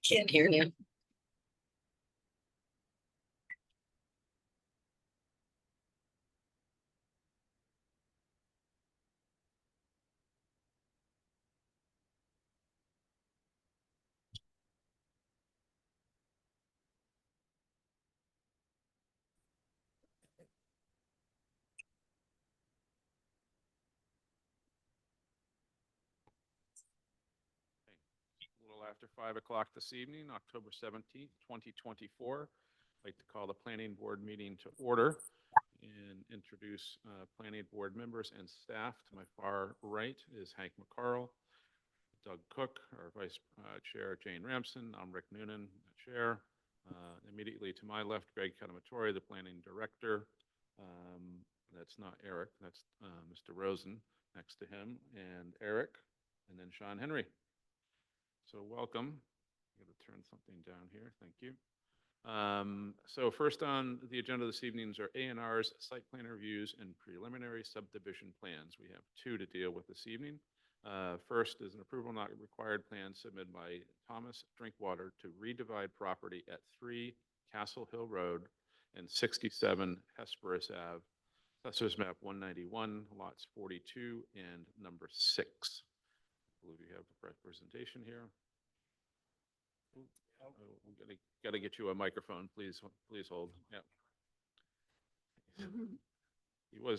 Can't hear you. A little after 5 o'clock this evening, October 17th, 2024. I'd like to call the Planning Board meeting to order and introduce Planning Board members and staff. To my far right is Hank McCarl, Doug Cook, our Vice Chair, Jane Ramson. I'm Rick Noonan, the Chair. Immediately to my left, Greg Catamatore, the Planning Director. That's not Eric, that's Mr. Rosen next to him, and Eric, and then Sean Henry. So welcome. I'm going to turn something down here. Thank you. So first on the agenda this evening are A&Rs, site plan reviews, and preliminary subdivision plans. We have two to deal with this evening. First is an approval not required plan submitted by Thomas Drinkwater to redivide property at 3 Castle Hill Road and 67 Hesperus Ave, Assessors Map 191, lots 42 and number 6. I believe you have a representation here. Oh, we gotta get you a microphone, please. Please hold. Yeah.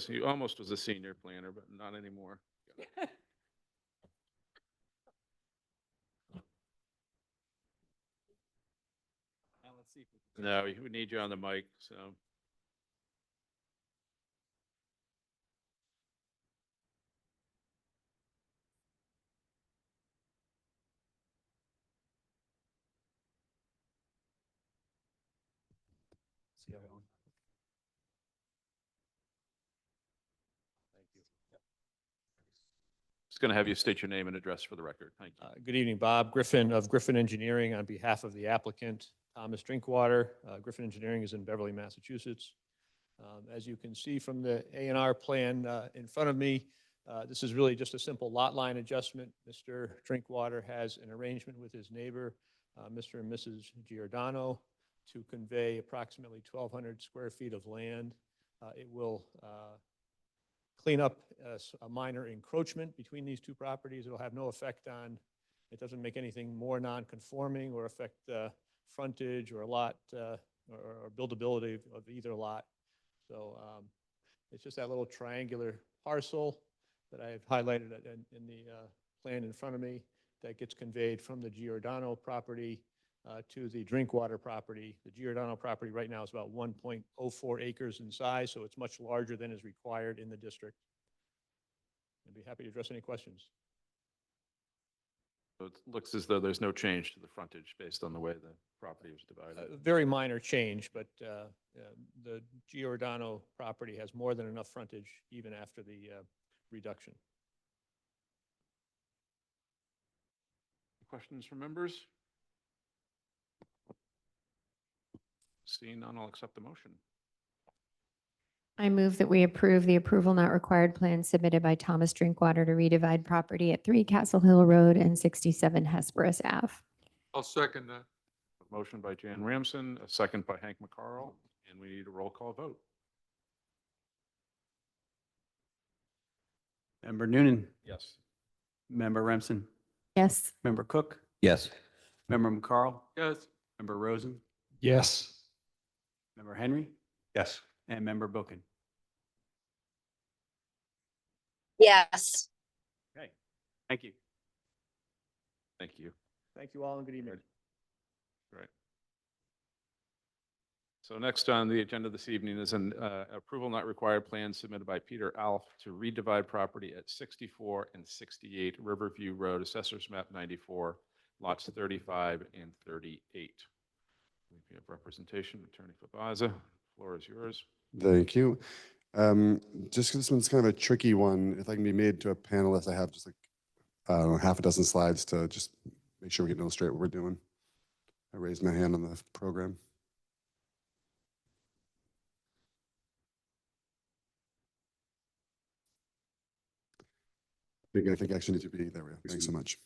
He almost was a senior planner, but not anymore. Let's see. No, we need you on the mic. So. See everyone. Thank you. Just going to have you state your name and address for the record. Thank you. Good evening, Bob Griffin of Griffin Engineering on behalf of the applicant, Thomas Drinkwater. Griffin Engineering is in Beverly, Massachusetts. As you can see from the A&R plan in front of me, this is really just a simple lot line adjustment. Mr. Drinkwater has an arrangement with his neighbor, Mr. and Mrs. Giordano, to convey approximately 1,200 square feet of land. It will clean up a minor encroachment between these two properties. It'll have no effect on, it doesn't make anything more non-conforming or affect frontage or lot or buildability of either lot. So it's just that little triangular parcel that I've highlighted in the plan in front of me that gets conveyed from the Giordano property to the Drinkwater property. The Giordano property right now is about 1.04 acres in size, so it's much larger than is required in the district. I'd be happy to address any questions. So it looks as though there's no change to the frontage based on the way the property was divided. A very minor change, but the Giordano property has more than enough frontage even after the reduction. Questions from members? Seeing none, I'll accept the motion. I move that we approve the approval not required plan submitted by Thomas Drinkwater to redivide property at 3 Castle Hill Road and 67 Hesperus Ave. I'll second that. A motion by Jan Ramson, a second by Hank McCarl, and we need a roll call vote. Member Noonan. Yes. Member Remsen. Yes. Member Cook. Yes. Member McCarl. Yes. Member Rosen. Yes. Member Henry. Yes. And Member Boken. Yes. Okay. Thank you. Thank you. Thank you all and good evening. Right. So next on the agenda this evening is an approval not required plan submitted by Peter Alf to redivide property at 64 and 68 Riverview Road, Assessors Map 94, lots 35 and 38. We have representation, Attorney Fabaza. Floor is yours. Thank you. Just 'cause this one's kind of a tricky one, if I can be made to a panelist, I have just like, I don't know, half a dozen slides to just make sure we can illustrate what we're doing. I raised my hand on the program. I think action needs to be, there we go. Thanks so much.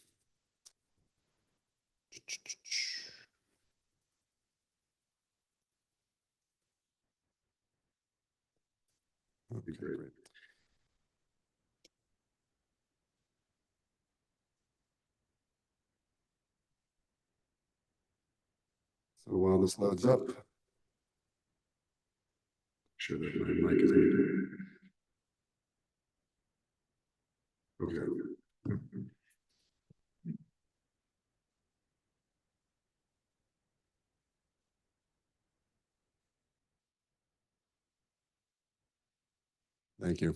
Okay, great. So while this loads up, sure that my mic is muted. Okay. Thank you.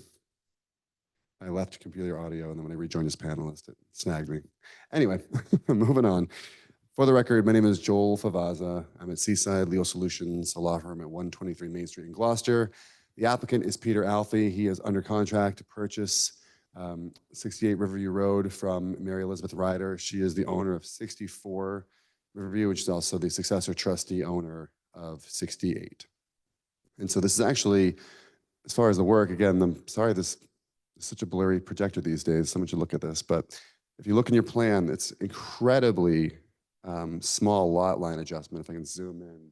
I left computer audio, and then when I rejoined as panelist, it snagged me. Anyway, moving on. For the record, my name is Joel Favaza. I'm at Seaside Legal Solutions, a law firm at 123 Main Street in Gloucester. The applicant is Peter Alfie. He is under contract to purchase 68 Riverview Road from Mary Elizabeth Ryder. She is the owner of 64 Riverview, which is also the successor trustee owner of 68. And so this is actually, as far as the work, again, I'm sorry this is such a blurry projector these days. Someone should look at this. But if you look in your plan, it's incredibly small lot line adjustment. If I can zoom in.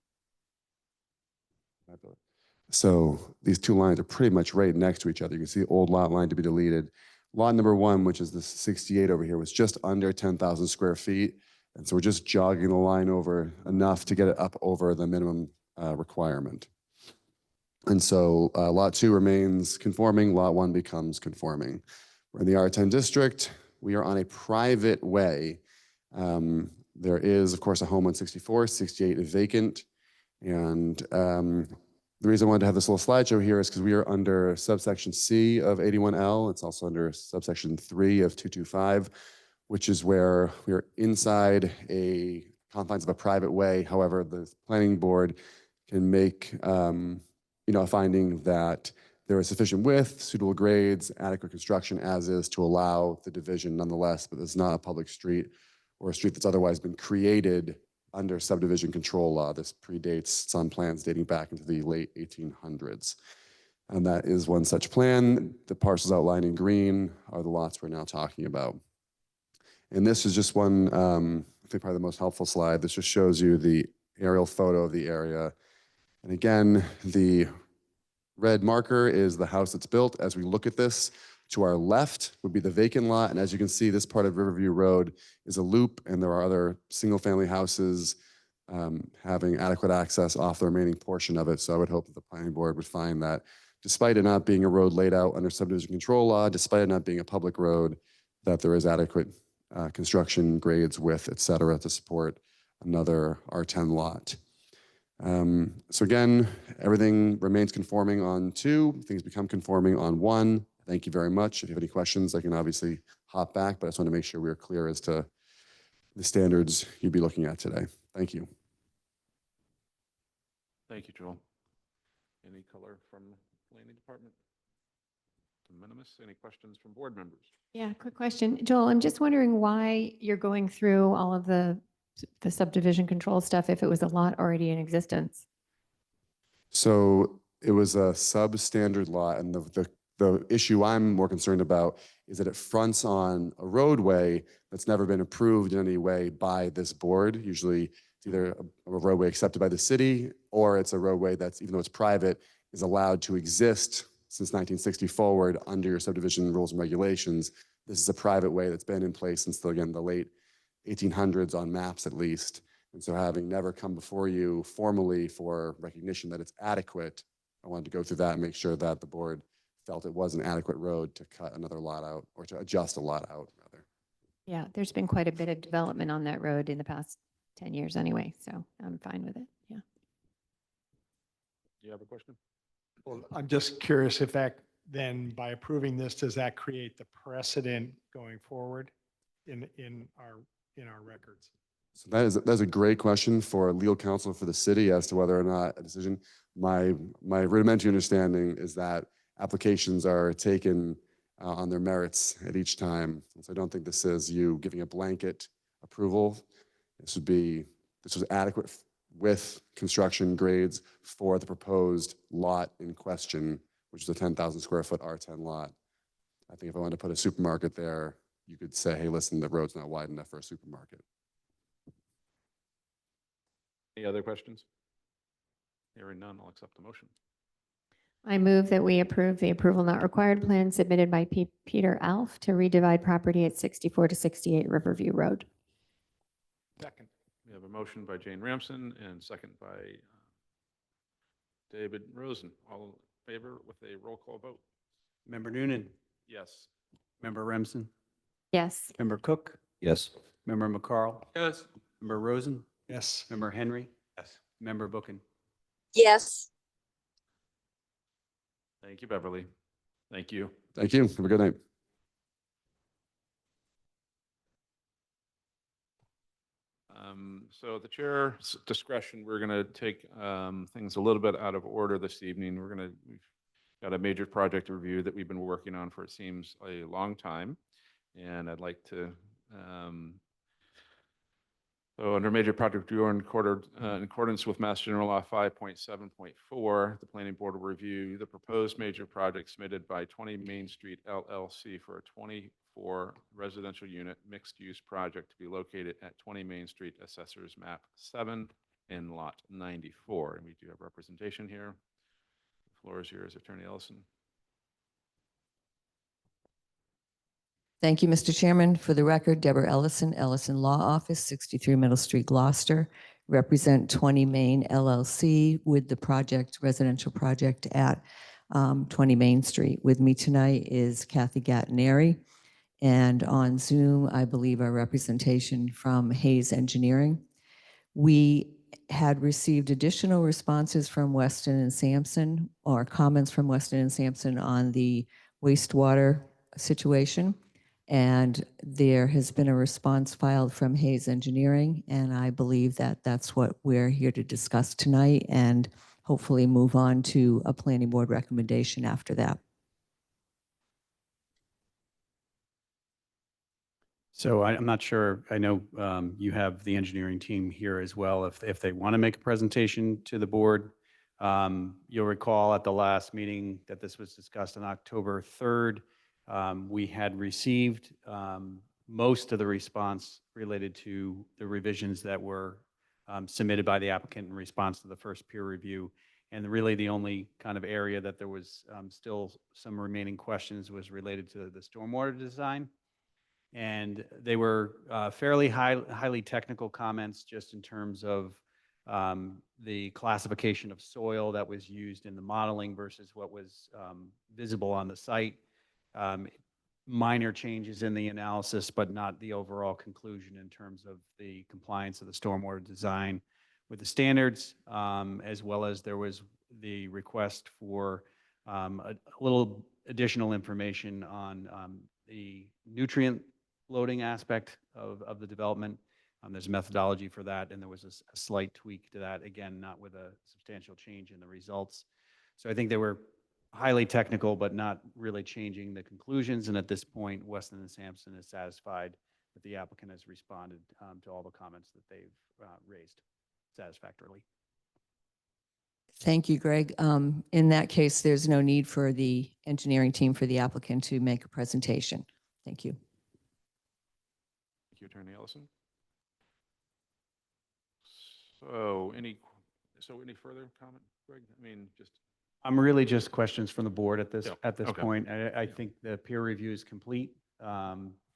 So these two lines are pretty much right next to each other. You can see the old lot line to be deleted. Lot number one, which is the 68 over here, was just under 10,000 square feet. And so we're just jogging the line over enough to get it up over the minimum requirement. And so lot two remains conforming, lot one becomes conforming. We're in the R10 district. We are on a private way. There is, of course, a home on 64, 68 is vacant. And the reason I wanted to have this little slideshow here is because we are under subsection C of 81L. It's also under subsection 3 of 225, which is where we are inside a confines of a private way. However, the planning board can make a finding that there is sufficient width, suitable grades, adequate construction as is to allow the division nonetheless, but it's not a public street or a street that's otherwise been created under subdivision control law. This predates some plans dating back into the late 1800s. And that is one such plan. The parcels outlined in green are the lots we're now talking about. And this is just one, I think probably the most helpful slide. This just shows you the aerial photo of the area. And again, the red marker is the house that's built. As we look at this, to our left would be the vacant lot. And as you can see, this part of Riverview Road is a loop, and there are other single-family houses having adequate access off the remaining portion of it. So I would hope that the planning board would find that despite it not being a road laid out under subdivision control law, despite it not being a public road, that there is adequate construction, grades, width, et cetera, to support another R10 lot. So again, everything remains conforming on 2, things become conforming on 1. Thank you very much. If you have any questions, I can obviously hop back, but I just want to make sure we are clear as to the standards you'd be looking at today. Thank you. Thank you, Joel. Any color from the planning department? De minimis, any questions from board members? Yeah, quick question. Joel, I'm just wondering why you're going through all of the subdivision control stuff if it was a lot already in existence. So it was a substandard lot, and the issue I'm more concerned about is that it fronts on a roadway that's never been approved in any way by this board. Usually it's either a roadway accepted by the city, or it's a roadway that's, even though it's private, is allowed to exist since 1960 forward under your subdivision rules and regulations. This is a private way that's been in place since, again, the late 1800s on maps at least. And so having never come before you formally for recognition that it's adequate, I wanted to go through that and make sure that the board felt it was an adequate road to cut another lot out, or to adjust a lot out, rather. Yeah, there's been quite a bit of development on that road in the past 10 years anyway, so I'm fine with it. Yeah. Do you have a question? Well, I'm just curious if that, then by approving this, does that create the precedent going forward in our records? So that's a great question for legal counsel for the city as to whether or not a decision. My rudimentary understanding is that applications are taken on their merits at each time. So I don't think this is you giving a blanket approval. This was adequate with construction grades for the proposed lot in question, which is a 10,000 square foot R10 lot. I think if I wanted to put a supermarket there, you could say, hey, listen, the road's not wide enough for a supermarket. Any other questions? Hearing none, I'll accept the motion. I move that we approve the approval not required plan submitted by Peter Alf to redivide property at 64 to 68 Riverview Road. Second. We have a motion by Jane Ramsden and second by David Rosen. All in favor with a roll call vote? Member Noonan, Yes. Member Remsen, Yes. Member Cook, Yes. Member McCarl, Yes. Member Rosen, Yes. Member Henry. Yes. Member Bookin. Yes. Thank you, Beverly. Thank you. Thank you. Have a good night. So at the chair's discretion, we're going to take things a little bit out of order this evening. We've got a major project review that we've been working on for, it seems, a long time. And I'd like to, so under major project review in accordance with Mass General Law 5.7.4, the planning board will review the proposed major project submitted by 20 Main Street LLC for a 24 residential unit mixed-use project to be located at 20 Main Street, Assessors Map 7 in Lot 94. And we do have representation here. The floor is yours, Attorney Ellison. Thank you, Mr. Chairman. For the record, Deborah Ellison, Ellison Law Office, 63 Middle Street, Gloucester. Represent 20 Main LLC with the residential project at 20 Main Street. With me tonight is Kathy Gattineri. And on Zoom, I believe our representation from Hayes Engineering. We had received additional responses from Weston and Sampson, or comments from Weston and Sampson on the wastewater situation. And there has been a response filed from Hayes Engineering, and I believe that that's what we're here to discuss tonight and hopefully move on to a planning board recommendation after that. So I'm not sure, I know you have the engineering team here as well. If they want to make a presentation to the board, you'll recall at the last meeting that this was discussed on October 3rd. We had received most of the response related to the revisions that were submitted by the applicant in response to the first peer review. And really the only kind of area that there was still some remaining questions was related to the stormwater design. And they were fairly highly technical comments just in terms of the classification of soil that was used in the modeling versus what was visible on the site. Minor changes in the analysis, but not the overall conclusion in terms of the compliance of the stormwater design with the standards, as well as there was the request for a little additional information on the nutrient loading aspect of the development. There's a methodology for that, and there was a slight tweak to that, again, not with a substantial change in the results. So I think they were highly technical, but not really changing the conclusions. And at this point, Weston and Sampson is satisfied that the applicant has responded to all the comments that they've raised satisfactorily. Thank you, Greg. In that case, there's no need for the engineering team for the applicant to make a presentation. Thank you. Thank you, Attorney Ellison. So any further comment, Greg? I mean, just. I'm really just questions from the board at this Yeah, okay. point. I think the peer review is complete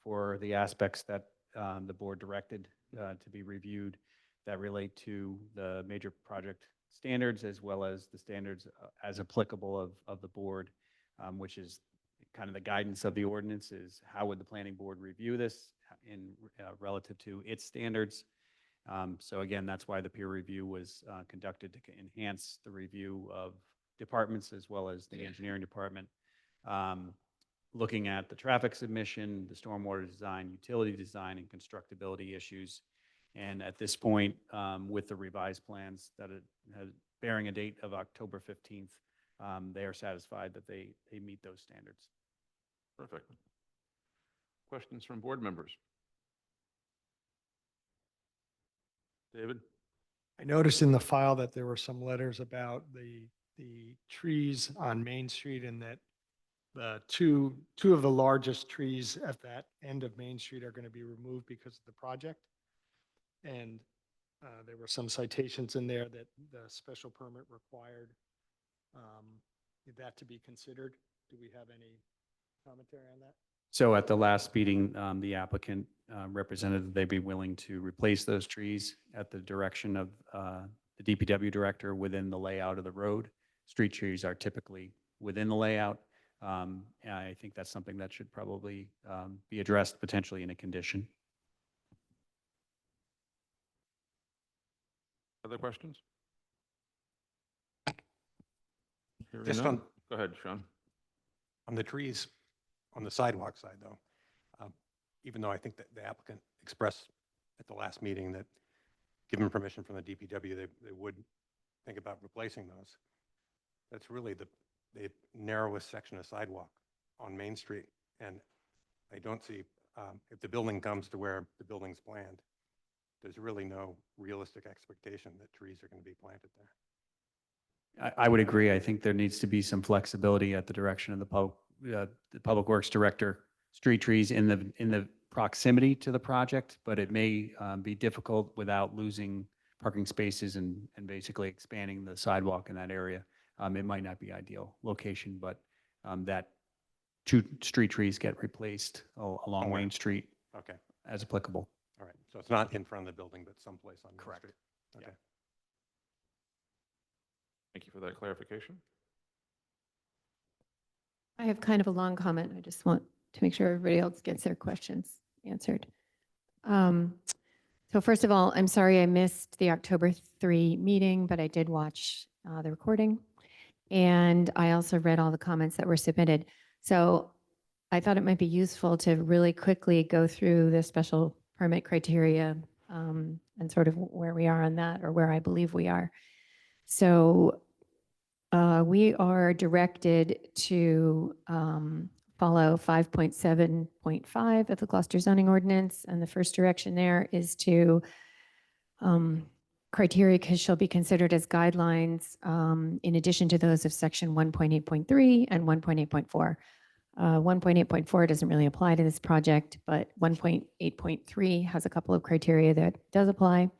for the aspects that the board directed to be reviewed that relate to the major project standards as well as the standards as applicable of the board, which is kind of the guidance of the ordinance is how would the planning board review this in relative to its standards. So again, that's why the peer review was conducted to enhance the review of departments as well as the engineering department, looking at the traffic submission, the stormwater design, utility design, and constructability issues. And at this point, with the revised plans that it has bearing a date of October 15th, they are satisfied that they meet those standards. Perfect. Questions from board members? David? I noticed in the file that there were some letters about the trees on Main Street and that the two of the largest trees at that end of Main Street are going to be removed because of the project. And there were some citations in there that the special permit required that to be considered. Do we have any commentary on that? So at the last meeting, the applicant represented that they'd be willing to replace those trees at the direction of the DPW director within the layout of the road. Street trees are typically within the layout. And I think that's something that should probably be addressed potentially in a condition. Other questions? Hearing Just none. on, Go ahead, Sean. on the trees, on the sidewalk side though, even though I think that the applicant expressed at the last meeting that given permission from the DPW, they would think about replacing those. That's really the narrowest section of sidewalk on Main Street. And I don't see, if the building comes to where the building's planned, there's really no realistic expectation that trees are going to be planted there. I would agree. I think there needs to be some flexibility at the direction of the Public Works Director. Street trees in the proximity to the project, but it may be difficult without losing parking spaces and basically expanding the sidewalk in that area. It might not be ideal location, but that 2 street trees get replaced along Somewhere. Main Street Okay, as applicable. all right. So it's not in front of the building, but someplace on Main Correct. Street. Okay. Thank you for that clarification. I have kind of a long comment. I just want to make sure everybody else gets their questions answered. So first of all, I'm sorry I missed the October 3 meeting, but I did watch the recording. And I also read all the comments that were submitted. So I thought it might be useful to really quickly go through the special permit criteria and sort of where we are on that, or where I believe we are. So we are directed to follow 5.7.5 of the Gloucester zoning ordinance. And the first direction there is to criteria shall be considered as guidelines in addition to those of section 1.8.3 and 1.8.4. 1.8.4 doesn't really apply to this project, but 1.8.3 has a couple of criteria that does apply.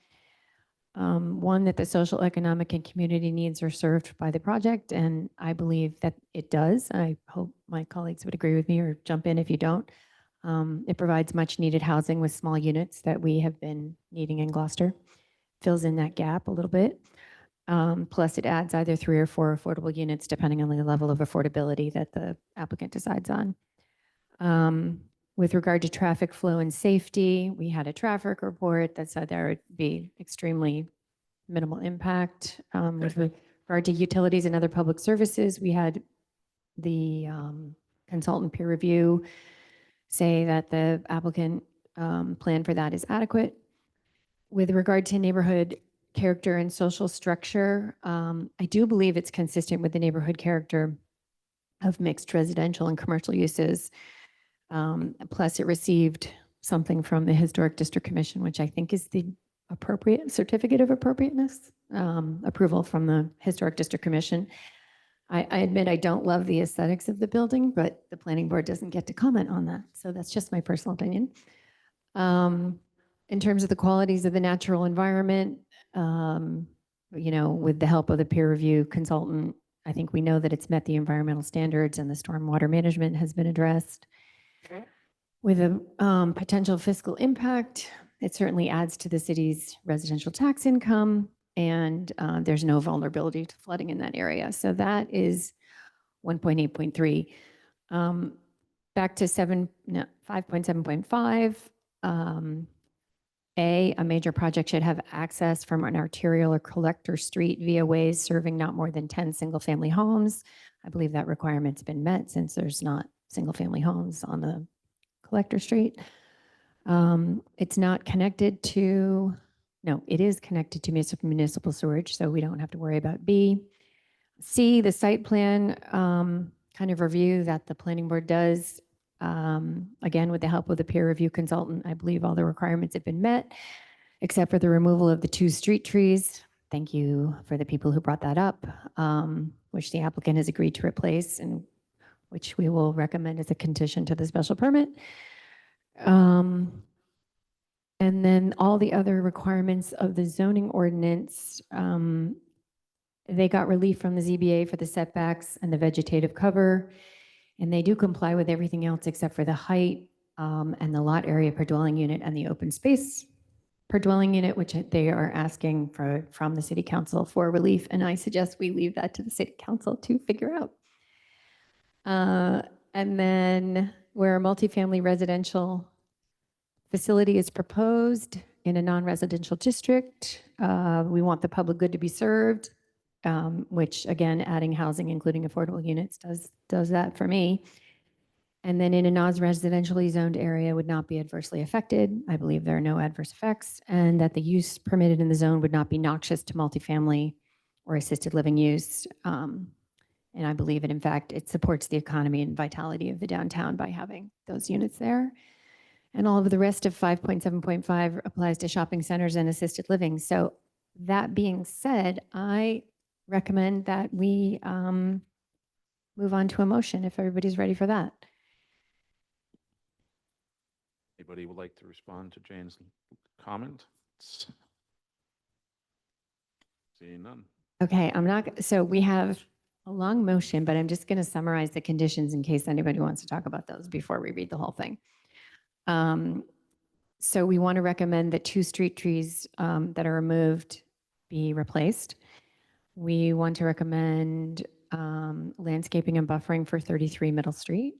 One, that the social, economic, and community needs are served by the project, and I believe that it does. I hope my colleagues would agree with me, or jump in if you don't. It provides much needed housing with small units that we have been needing in Gloucester. Fills in that gap a little bit. Plus it adds either 3 or 4 affordable units depending on the level of affordability that the applicant decides on. With regard to traffic flow and safety, we had a traffic report that said there would be extremely minimal impact. With regard to utilities and other public services, we had the consultant peer review say that the applicant plan for that is adequate. With regard to neighborhood character and social structure, I do believe it's consistent with the neighborhood character of mixed residential and commercial uses. Plus it received something from the Historic District Commission, which I think is the appropriate certificate of appropriateness, approval from the Historic District Commission. I admit I don't love the aesthetics of the building, but the planning board doesn't get to comment on that. So that's just my personal opinion. In terms of the qualities of the natural environment, with the help of the peer review consultant, I think we know that it's met the environmental standards and the stormwater management has been addressed. With a potential fiscal impact, it certainly adds to the city's residential tax income, and there's no vulnerability to flooding in that area. So that is 1.8.3. Back to 5.7.5. A major project should have access from an arterial or collector street via ways serving not more than 10 single-family homes. I believe that requirement's been met since there's not single-family homes on the collector street. It's not connected to, no, it is connected to municipal sewage, so we don't have to worry about B. C, the site plan kind of review that the planning board does. Again, with the help of the peer review consultant, I believe all the requirements have been met, except for the removal of the 2 street trees. Thank you for the people who brought that up, which the applicant has agreed to replace. And which we will recommend as a condition to the special permit. And then all the other requirements of the zoning ordinance, they got relief from the ZBA for the setbacks and the vegetative cover. And they do comply with everything else except for the height and the lot area per dwelling unit and the open space per dwelling unit, which they are asking from the city council for relief. And I suggest we leave that to the city council to figure out. And then where a multifamily residential facility is proposed in a non-residential district, we want the public good to be served, which again, adding housing, including affordable units, does that for me. And then in a non-residentially zoned area would not be adversely affected. I believe there are no adverse effects, and that the use permitted in the zone would not be noxious to multifamily or assisted living use. And I believe it, in fact, it supports the economy and vitality of the downtown by having those units there. And all of the rest of 5.7.5 applies to shopping centers and assisted living. So that being said, I recommend that we move on to a motion if everybody's ready for that. Anybody would like to respond to Jane's comment? Seeing none. Okay, so we have a long motion, but I'm just going to summarize the conditions in case anybody wants to talk about those before we read the whole thing. So we want to recommend that 2 street trees that are removed be replaced. We want to recommend landscaping and buffering for 33 Middle Street.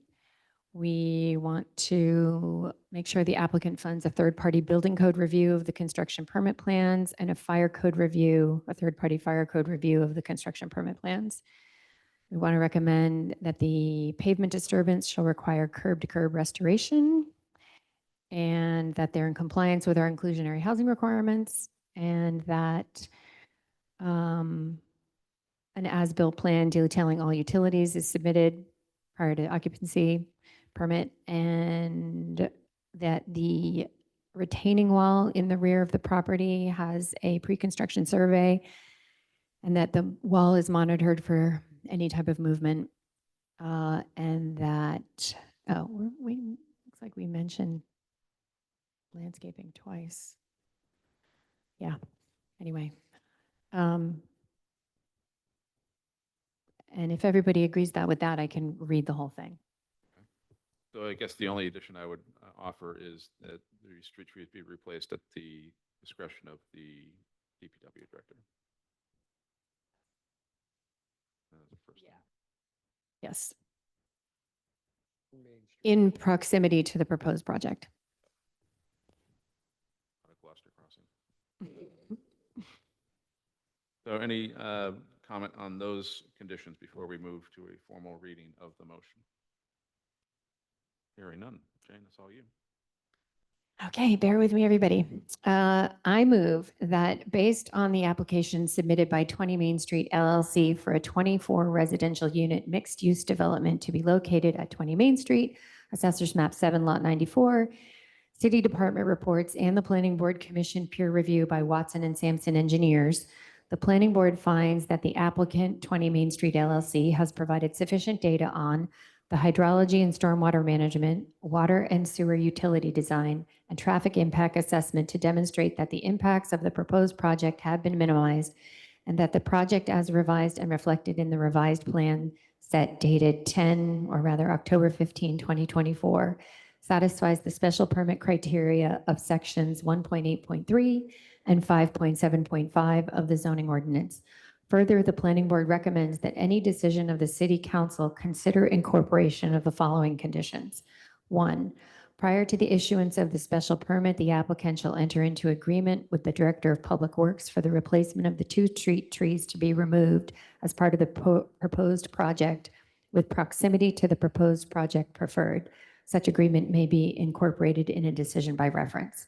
We want to make sure the applicant funds a third-party building code review of the construction permit plans and a fire code review, a third-party fire code review of the construction permit plans. We want to recommend that the pavement disturbance shall require curb-to-curb restoration and that they're in compliance with our inclusionary housing requirements, and that an as-built plan detailing all utilities is submitted prior to occupancy permit, and that the retaining wall in the rear of the property has a pre-construction survey, and that the wall is monitored for any type of movement, and that, looks like we mentioned landscaping twice. Yeah, anyway. And if everybody agrees with that, I can read the whole thing. So I guess the only addition I would offer is that the street trees be replaced at the discretion of the DPW director. That was the first thing. Yes. In proximity to the proposed project. Not a Gloucester Crossing. So any comment on those conditions before we move to a formal reading of the motion? Hearing none. Jane, that's all you. Okay, bear with me, everybody. I move that based on the application submitted by 20 Main Street LLC for a 24 residential unit mixed-use development to be located at 20 Main Street, Assessors Map 7, Lot 94, City Department reports, and the Planning Board Commission peer review by Watson and Sampson Engineers, the Planning Board finds that the applicant, 20 Main Street LLC, has provided sufficient data on the hydrology and stormwater management, water and sewer utility design, and traffic impact assessment to demonstrate that the impacts of the proposed project have been minimized, and that the project as revised and reflected in the revised plan set dated October 15, 2024, satisfies the special permit criteria of sections 1.8.3 and 5.7.5 of the zoning ordinance. Further, the planning board recommends that any decision of the city council consider incorporation of the following conditions. 1, prior to the issuance of the special permit, the applicant shall enter into agreement with the Director of Public Works for the replacement of the 2 street trees to be removed as part of the proposed project with proximity to the proposed project preferred. Such agreement may be incorporated in a decision by reference.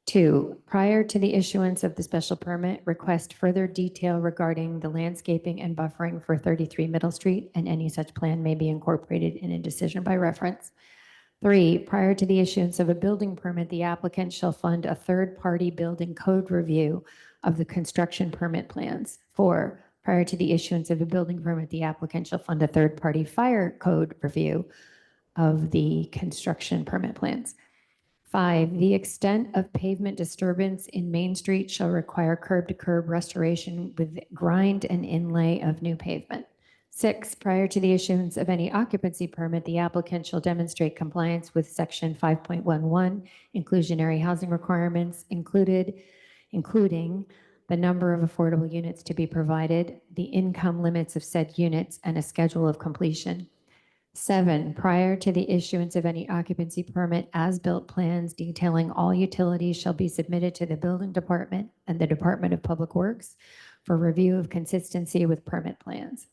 2, prior to the issuance of the special permit, request further detail regarding the landscaping and buffering for 33 Middle Street, and any such plan may be incorporated in a decision by reference. 3, prior to the issuance of a building permit, the applicant shall fund a third-party building code review of the construction permit plans. 4, Prior to the issuance of a building permit, the applicant shall fund a third-party fire code review of the construction permit plans. 5, the extent of pavement disturbance in Main Street shall require curb-to-curb restoration with grind and inlay of new pavement. 6, prior to the issuance of any occupancy permit, the applicant shall demonstrate compliance with Section 5.11 inclusionary housing requirements, including the number of affordable units to be provided, the income limits of said units, and a schedule of completion. 7, prior to the issuance of any occupancy permit, as-built plans detailing all utilities shall be submitted to the building department and the Department of Public Works for review of consistency with permit plans.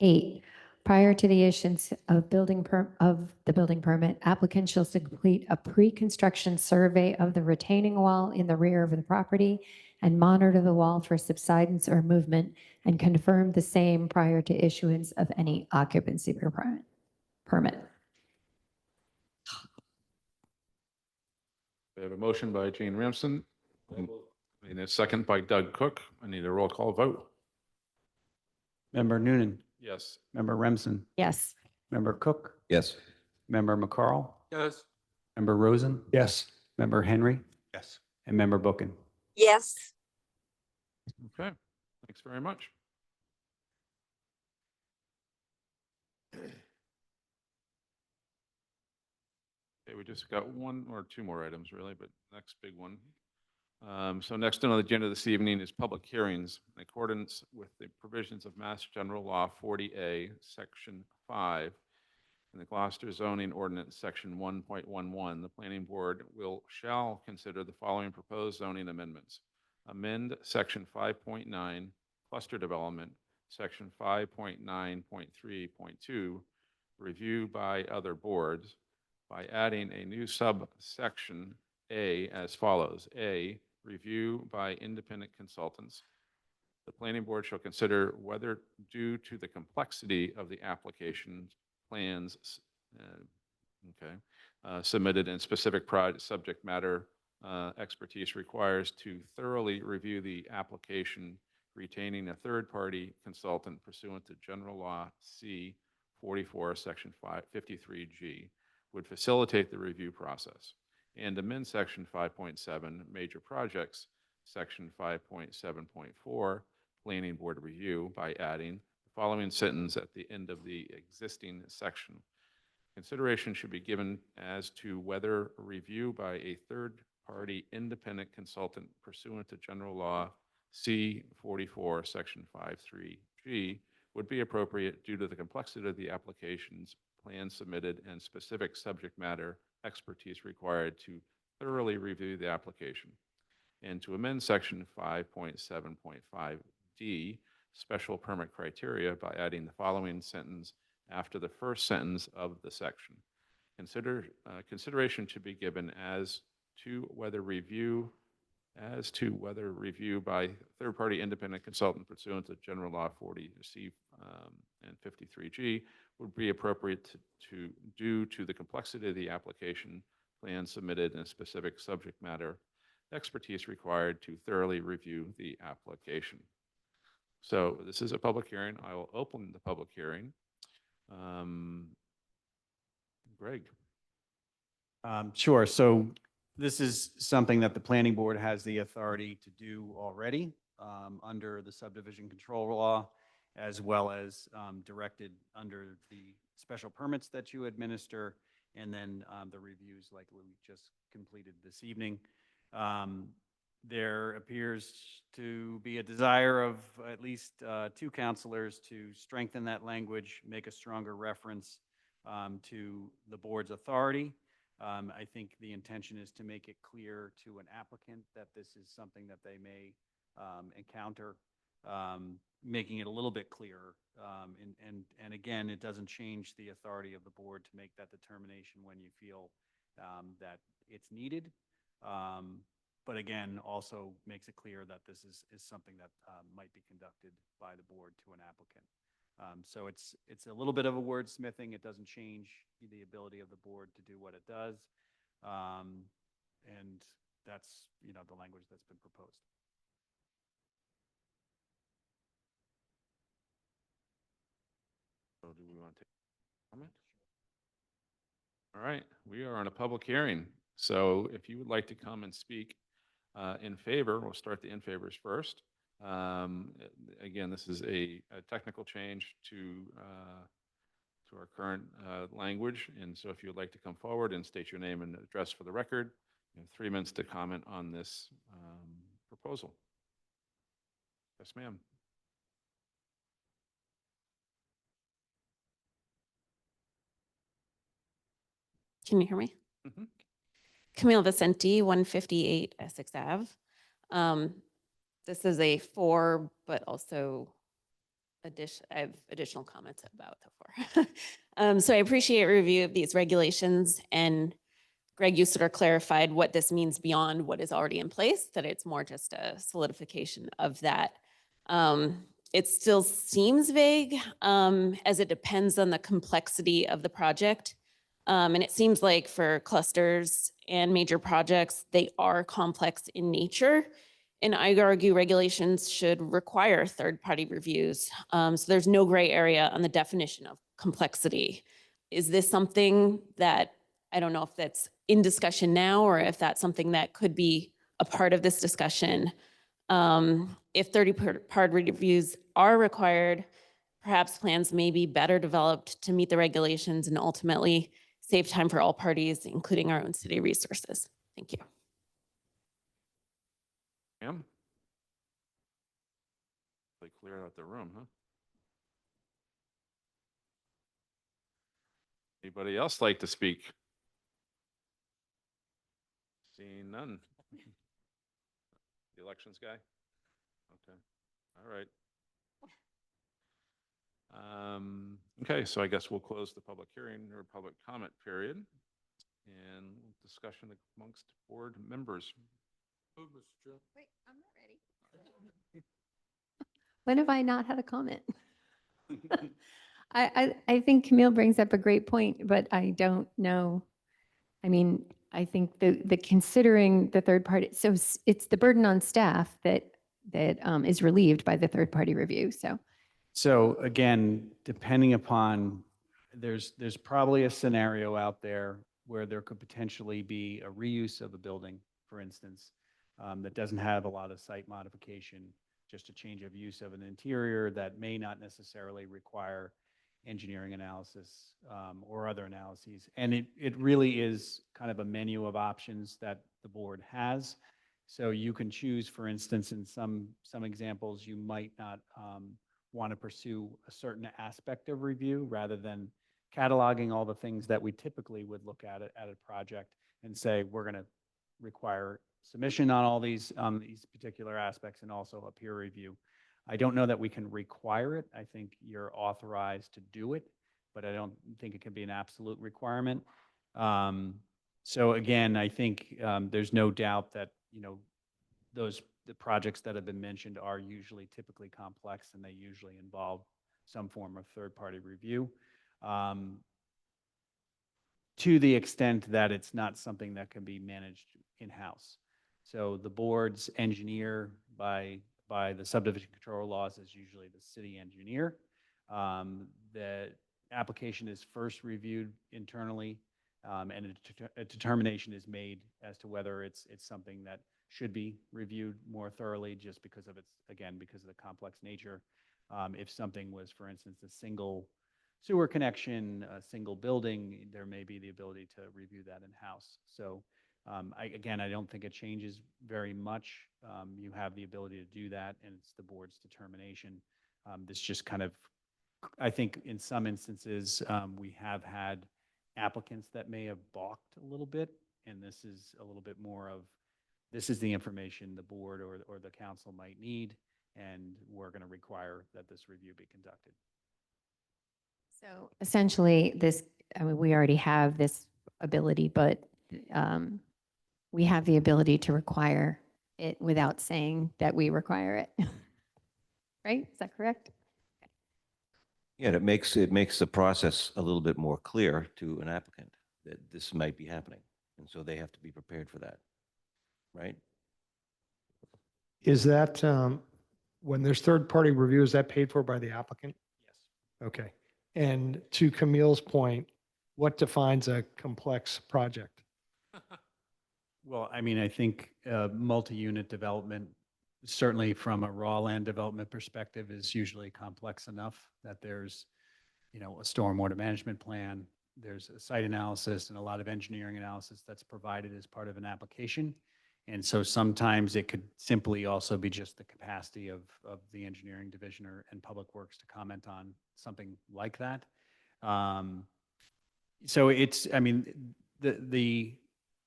8, prior to the issuance of the building permit, applicant shall complete a pre-construction survey of the retaining wall in the rear of the property and monitor the wall for subsidence or movement and confirm the same prior to issuance of any occupancy permit. We have a motion by Jane Ramsden, and a second by Doug Cook. I need a roll call vote. Member Noonan, Yes. Member Remsen, Yes. Member Cook, Yes. Member McCarl, Yes. Member Rosen, Yes. Member Henry, Yes. and Member Bookin. Yes. Okay, thanks very much. Okay, we just got one or two more items really, but next big one. So next on the agenda this evening is public hearings in accordance with the provisions of Mass General Law 40A, Section 5, and the Gloucester Zoning Ordinance, Section 1.11. The Planning Board shall consider the following proposed zoning amendments. Amend Section 5.9, Cluster Development, Section 5.9.3.2, Review by Other Boards, by adding a new subsection A as follows. A, review by independent consultants. The planning board shall consider whether, due to the complexity of the application plans submitted and specific subject matter expertise requires to thoroughly review the application, retaining a third-party consultant pursuant to General Law C 44, Section 53G, would facilitate the review process, and amend Section 5.7, Major Projects, Section 5.7.4, Planning Board Review, by adding the following sentence at the end of the existing section. Consideration should be given as to whether review by a third-party independent consultant pursuant to General Law C 44, Section 53G would be appropriate due to the complexity of the applications, plans submitted, and specific subject matter expertise required to thoroughly review the application, and to amend Section 5.7.5D, Special Permit Criteria, by adding the following sentence after the first sentence of the section. Consideration should be given as to whether review by third-party independent consultant pursuant to General Law 40C and 53G would be appropriate due to the complexity of the application, plan submitted, and specific subject matter expertise required to thoroughly review the application. So this is a public hearing. I will open the public hearing. Greg. Sure. So this is something that the planning board has the authority to do already under the subdivision control law, as well as directed under the special permits that you administer, and then the reviews like we just completed this evening. There appears to be a desire of at least two counselors to strengthen that language, make a stronger reference to the board's authority. I think the intention is to make it clear to an applicant that this is something that they may encounter, making it a little bit clearer. And again, it doesn't change the authority of the board to make that determination when you feel that it's needed. But again, also makes it clear that this is something that might be conducted by the board to an applicant. So it's a little bit of a wordsmithing. It doesn't change the ability of the board to do what it does. And that's, the language that's been proposed. want to take a comment? All right, we are on a public hearing. So if you would like to come and speak in favor, we'll start the in favors first. Again, this is a technical change to our current language. And so if you would like to come forward and state your name and address for the record, you have 3 minutes to comment on this proposal. Yes, ma'am. Can you hear me? Mhm. Camille Vicente, 158 Essex Ave. This is a 4, but also I have additional comments about the 4. So I appreciate a review of these regulations, and Greg, you sort of clarified what this means beyond what is already in place, that it's more just a solidification of that. It still seems vague, as it depends on the complexity of the project. And it seems like for clusters and major projects, they are complex in nature. And I argue regulations should require third-party reviews. So there's no gray area on the definition of complexity. Is this something that, I don't know if that's in discussion now or if that's something that could be a part of this discussion? If third-party reviews are required, perhaps plans may be better developed to meet the regulations and ultimately save time for all parties, including our own city resources. Thank you. Ma'am? They cleared out the room, huh? Anybody else like to speak? Seeing none. The elections guy? Okay, all right. Okay, so I guess we'll close the public hearing or public comment period and discussion amongst board members. Wait, I'm not ready. When have I not had a comment? I think Camille brings up a great point, but I don't know. I mean, I think the considering the third party, so it's the burden on staff that is relieved by the third party review. So again, depending upon, there's probably a scenario out there where there could potentially be a reuse of a building, for instance, that doesn't have a lot of site modification, just a change of use of an interior that may not necessarily require engineering analysis or other analyses. And it really is kind of a menu of options that the board has. So you can choose, for instance, in some examples, you might not want to pursue a certain aspect of review rather than cataloging all the things that we typically would look at a project and say, we're going to require submission on all these particular aspects and also a peer review. I don't know that we can require it. I think you're authorized to do it, but I don't think it can be an absolute requirement. So again, I think there's no doubt that, the projects that have been mentioned are usually typically complex and they usually involve some form of third-party review. To the extent that it's not something that can be managed in-house. So the board's engineer by the subdivision control laws is usually the city engineer. The application is first reviewed internally, and a determination is made as to whether it's something that should be reviewed more thoroughly just because of because of the complex nature. If something was, for instance, a single sewer connection, a single building, there may be the ability to review that in-house. So I don't think it changes very much. You have the ability to do that, and it's the board's determination. This just kind of, I think in some instances, we have had applicants that may have balked a little bit, and this is a little bit more of, this is the information the board or the council might need, and we're going to require that this review be conducted. So essentially we already have this ability, but we have the ability to require it without saying that we require it. Right? Is that correct? Yeah, and it makes the process a little bit more clear to an applicant that this might be happening. And so they have to be prepared for that, right? Is that, when there's third-party review, is that paid for by the applicant? Yes. Okay. And to Camille's point, what defines a complex project? Well, I mean, I think multi-unit development, certainly from a raw land development perspective, is usually complex enough that there's, a stormwater management plan, there's a site analysis and a lot of engineering analysis that's provided as part of an application. And so sometimes it could simply also be just the capacity of the engineering division and Public Works to comment on something like that. So it's, I mean, the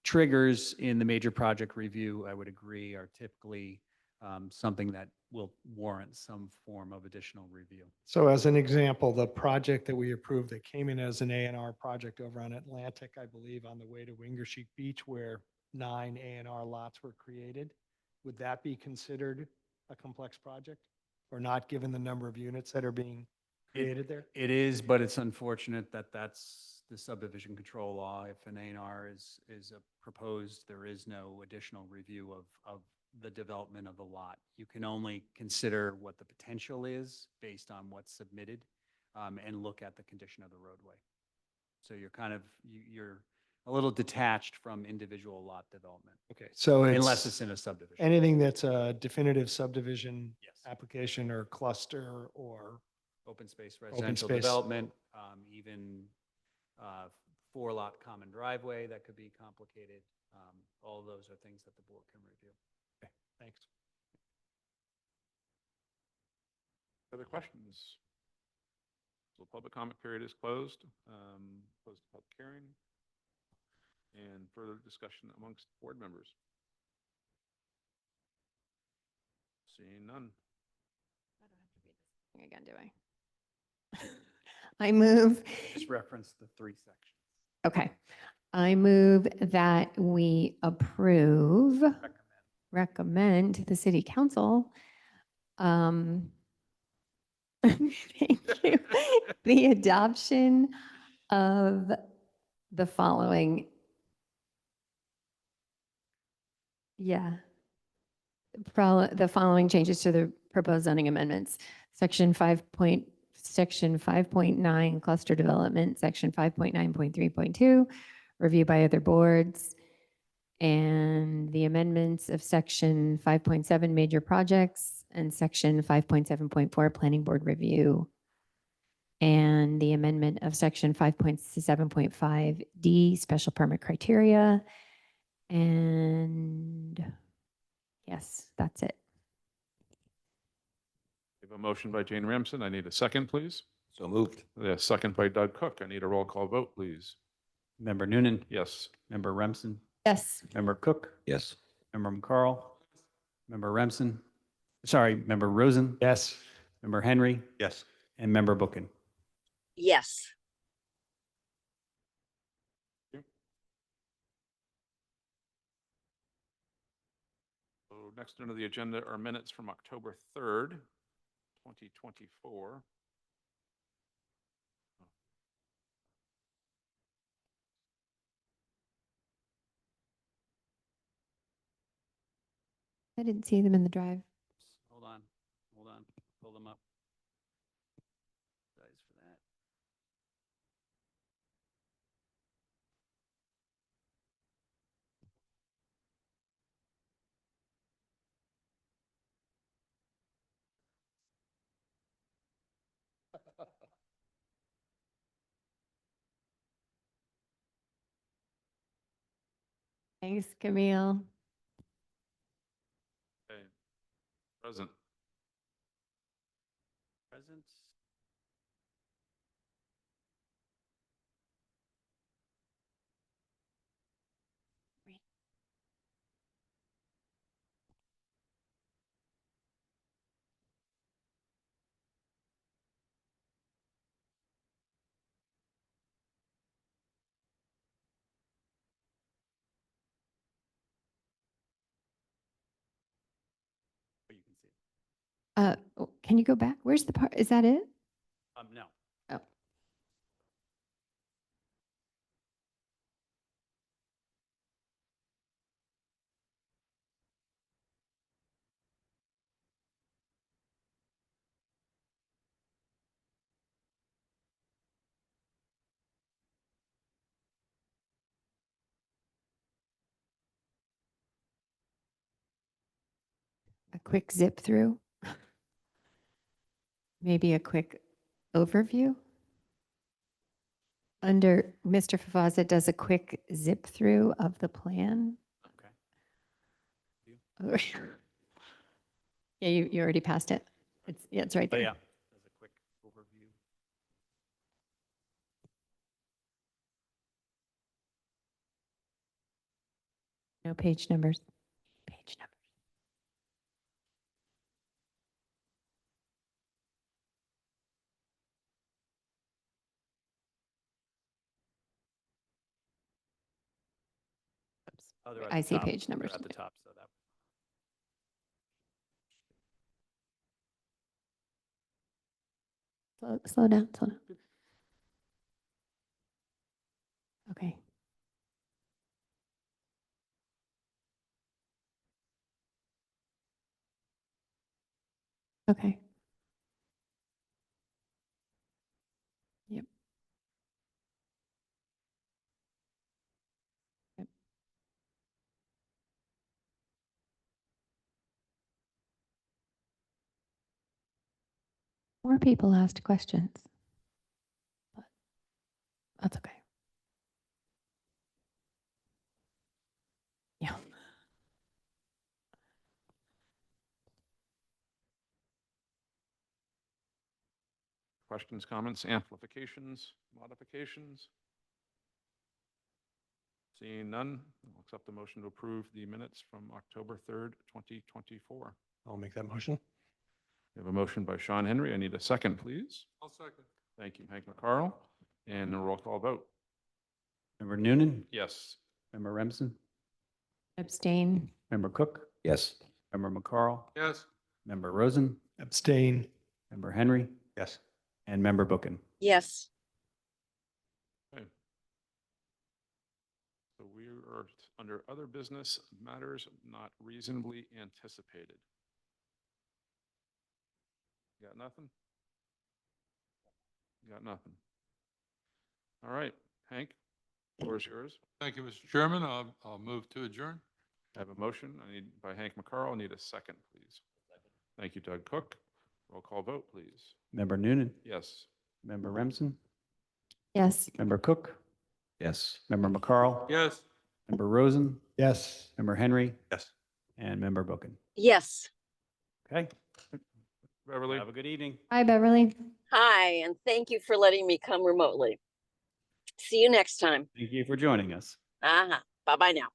triggers in the major project review, I would agree, are typically something that will warrant some form of additional review. So as an example, the project that we approved that came in as an A&R project over on Atlantic, I believe, on the way to Wingershik Beach, where 9 A&R lots were created, would that be considered a complex project or not, given the number of units that are being created there? It is, but it's unfortunate that that's the subdivision control law. If an A&R is proposed, there is no additional review of the development of the lot. You can only consider what the potential is based on what's submitted and look at the condition of the roadway. So you're kind of, you're a little detached from individual lot development. Okay, so Unless it's in a subdivision. anything that's a definitive subdivision Yes. application or cluster or Open space residential space. development, even 4-lot common driveway that could be complicated. All of those are things that the board can review. thanks. Other questions? So the public comment period is closed. Close the public hearing. And further discussion amongst board members. Seeing none. Again, do I? I move, Just reference the 3 sections. okay. I move that we approve, recommend to the city council, thank you, the adoption of the following. Yeah. The following changes to the proposed zoning amendments. Section 5.9 cluster development, section 5.9.3.2, review by other boards, and the amendments of section 5.7 major projects and section 5.7.4 planning board review, and the amendment of section 5.7.5D special permit criteria. And yes, that's it. We have a motion by Jane Ramsden. I need a second, please. So moved. The second by Doug Cook. I need a roll call vote, please. Member Noonan, Yes. Member Remsen, Yes. Member Cook, Yes. Member McCarl, Member Remsen, sorry, Member Rosen, Yes. Member Henry, Yes. and Member Bookin. Yes. So next under the agenda are minutes from October 3rd, 2024. I didn't see them in the drive. Hold on, pull them up. Apologize for that. Thanks, Camille. Okay. Present. Present. Oh, you can see it. Can you go back? Where's the part? Is that it? No. Oh. quick zip through? Maybe a quick overview? Under, Mr. Favazza does a quick zip through of the plan. Okay. Yeah, you already passed it. Yeah, it's right But there. yeah, as a quick overview. No page numbers. Page numbers. Oops. Oh, they're at I the see top. page numbers. They're at the top, so that. Slow down, slow down. Okay. Okay. Yep. Yep. More people asked questions, but that's okay. Yeah. Questions, comments, amplifications, modifications? Seeing none, I'll accept the motion to approve the minutes from October 3rd, 2024. I'll make that motion. We have a motion by Sean Henry. I need a second, please. I'll second. Thank you, Hank McCarl. And a roll call vote. Member Noonan, Yes. Member Remsen, Abstain. Member Cook, Yes. Member McCarl, Yes. Member Rosen, Abstain. Member Henry, Yes. and Member Bookin. Yes. Okay. So we are under other business matters not reasonably anticipated. You got nothing? You got nothing. All right, Hank, floor is yours. Thank you, Mr. Chairman. I'll move to adjourn. I have a motion. I need by Hank McCarl. I need a second, please. Thank you, Doug Cook. Roll call vote, please. Member Noonan, Yes. Member Remsen, Yes. Member Cook, Yes. Member McCarl, Yes. Member Rosen, Yes. Member Henry, Yes. and Member Bookin. Yes. Okay. Beverly? Have a good evening. Hi, Beverly. Hi, and thank you for letting me come remotely. See you next time. Thank you for joining us. Bye-bye now.